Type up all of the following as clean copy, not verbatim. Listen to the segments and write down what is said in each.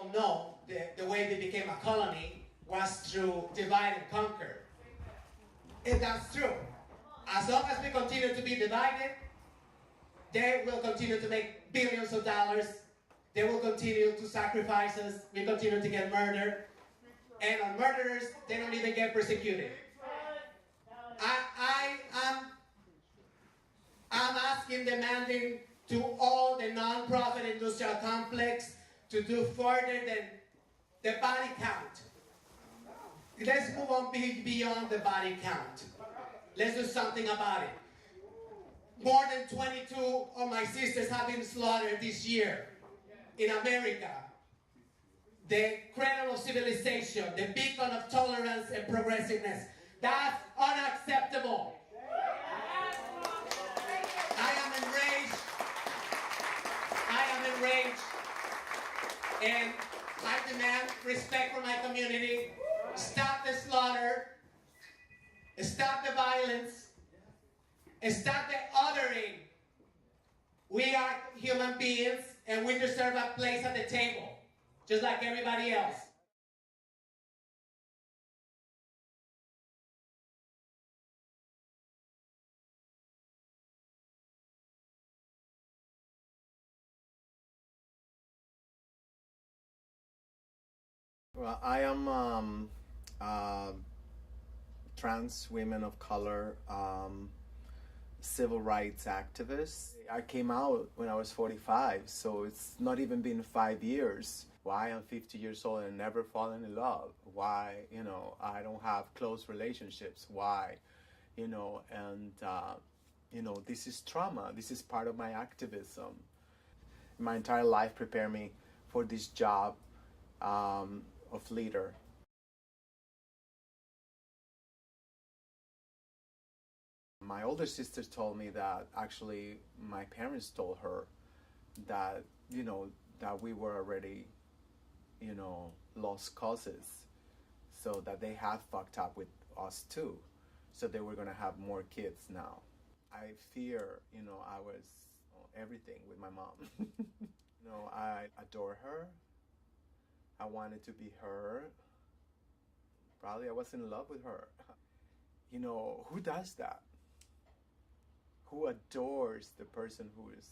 all know, the way they became a colony was through divide and conquer. And that's true. As long as we continue to be divided, they will continue to make billions of dollars. They will continue to sacrifice us. We continue to get murdered. And on murderers, they don't even get persecuted. I'm asking, demanding to all the non-profit industrial complex to do further than the body count. Let's move on beyond the body count. Let's do something about it. More than 22 of my sisters have been slaughtered this year in America. The cradle of civilization, the beacon of tolerance and progressiveness. That's unacceptable. I am enraged, and I demand respect for my community. Stop the slaughter, stop the violence, stop the othering. We are human beings, and we deserve a place at the table, just like everybody else. Well, I am trans women of color, civil rights activist. I came out when I was 45, so it's not even been 5 years. Why I'm 50 years old and never fallen in love? Why, I don't have close relationships? Why, and this is trauma. This is part of my activism. My entire life prepared me for this job of leader. My older sister told me that actually my parents told her that, that we were already, lost causes. So that they had fucked up with us too. So they were gonna have more kids now. I fear, I was everything with my mom. I adore her. I wanted to be her. Probably I was in love with her. Who does that? Who adores the person who is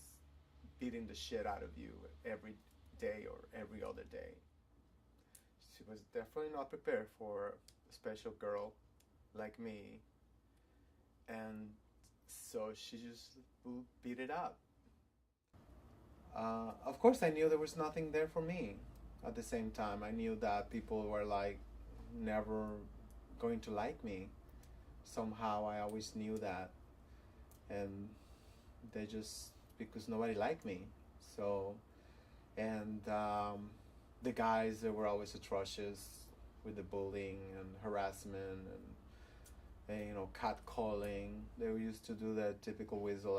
beating the shit out of you every day or every other day? She was definitely not prepared for a special girl like me. And so she just beat it up. Of course, I knew there was nothing there for me. At the same time, I knew that people were never going to like me. Somehow I always knew that. And they just, because nobody liked me. So, and the guys, they were always atrocious with the bullying and harassment and catcalling. They used to do that typical whistle,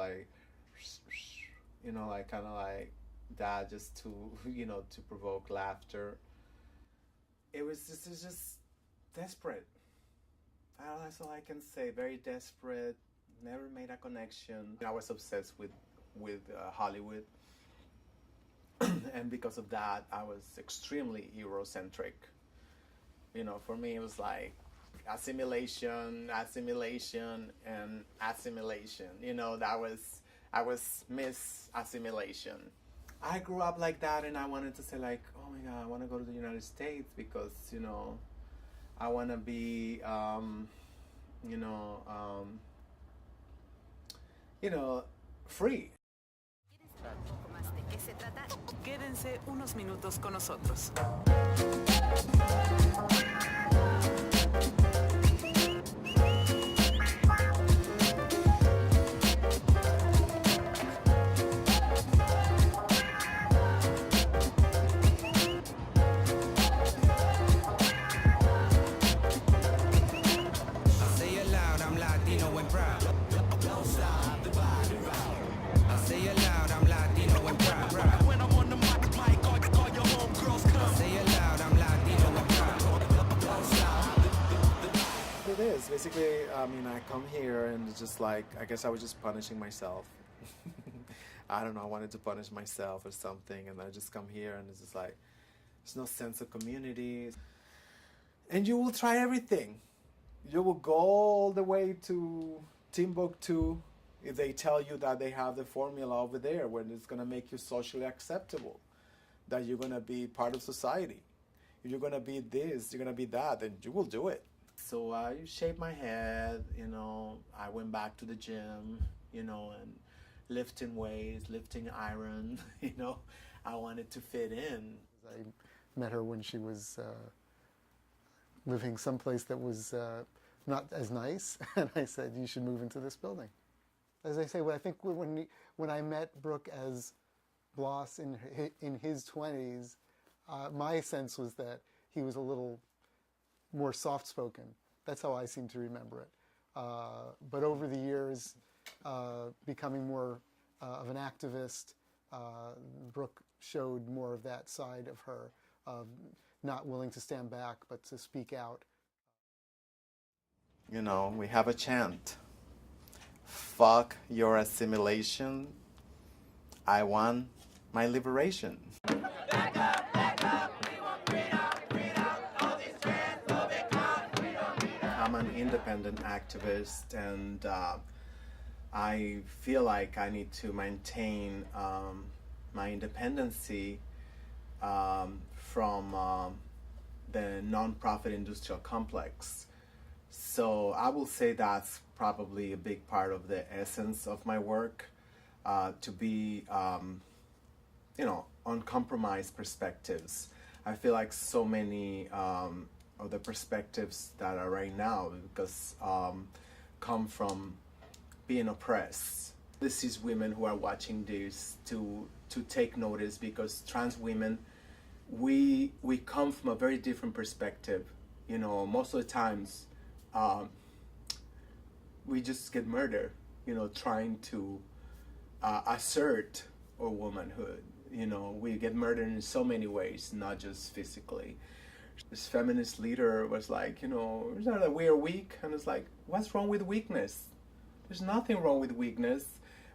kind of like that, just to, to provoke laughter. It was just desperate. That's all I can say. Very desperate. Never made a connection. I was obsessed with Hollywood. And because of that, I was extremely Eurocentric. For me, it was like assimilation, and assimilation. I was Miss Assimilation. I grew up like that, and I wanted to say oh my God, I want to go to the United States because, I want to be, free. Quédense unos minutos con nosotros. It is basically, I come here and it's just I guess I was just punishing myself. I don't know, I wanted to punish myself or something, and I just come here and it's just There's no sense of community. And you will try everything. You will go all the way to Timbuktu if they tell you that they have the formula over there where it's going to make you socially acceptable, that you're going to be part of society. If you're going to be this, you're going to be that, then you will do it. So I shaved my head, I went back to the gym, and lifting weights, lifting iron, I wanted to fit in. I met her when she was living someplace that was not as nice, and I said, you should move into this building. As I say, I think when I met Brooke as Bloss in his 20s, my sense was that he was a little more soft-spoken. That's how I seem to remember it. But over the years, becoming more of an activist, Brooke showed more of that side of her, not willing to stand back, but to speak out. We have a chant. Fuck your assimilation. I want my liberation. Back up, we want freedom, all these trans will become freedom. I'm an independent activist, and I feel like I need to maintain my independency from the nonprofit industrial complex. So I will say that's probably a big part of the essence of my work, to be, uncompromised perspectives. I feel like so many of the perspectives that are right now because come from being oppressed. This is women who are watching this to take notice, because trans women, we come from a very different perspective. Most of the times we just get murdered, trying to assert our womanhood. We get murdered in so many ways, not just physically. This feminist leader was like, it's not that we are weak. And it's like, what's wrong with weakness? There's nothing wrong with weakness.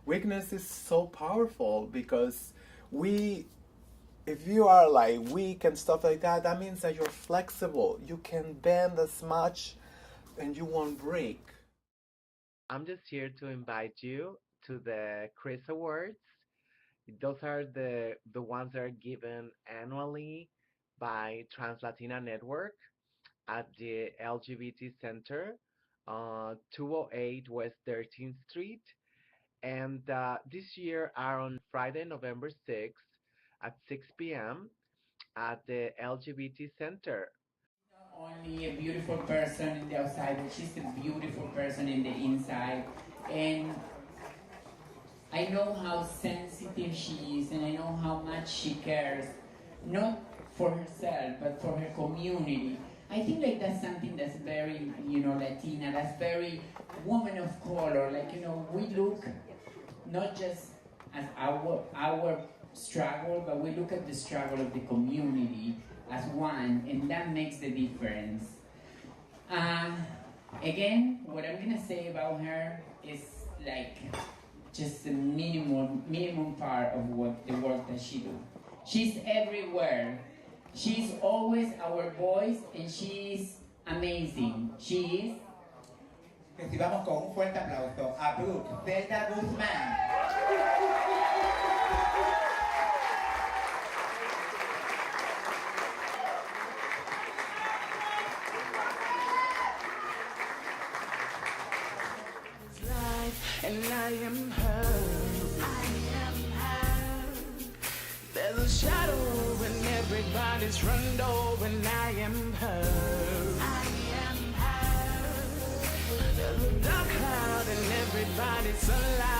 Weakness is so powerful, because if you are like weak and stuff like that, that means that you're flexible. You can bend as much and you won't break. I'm just here to invite you to the Chris Awards. Those are the ones that are given annually by Trans Latina Network at the LGBT Center, 208 West 13th Street. And this year are on Friday, November 6th at 6 p.m. at the LGBT Center. Not only a beautiful person in the outside, but she's a beautiful person in the inside. And I know how sensitive she is, and I know how much she cares, not for herself, but for her community. I think like that's something that's very, Latina, that's very woman of color. Like, we look not just as our struggle, but we look at the struggle of the community as one, and that makes the difference. Again, what I'm gonna say about her is like just the minimum part of what the work that she do. She's everywhere. She's always our voice, and she's amazing. She is. Recibamos con un fuerte aplauso a Brooke Zelda Guzmán. And I am her. I am her. There's a shadow when everybody's run over, and I am her. I am her. There's a dark cloud and everybody's alive.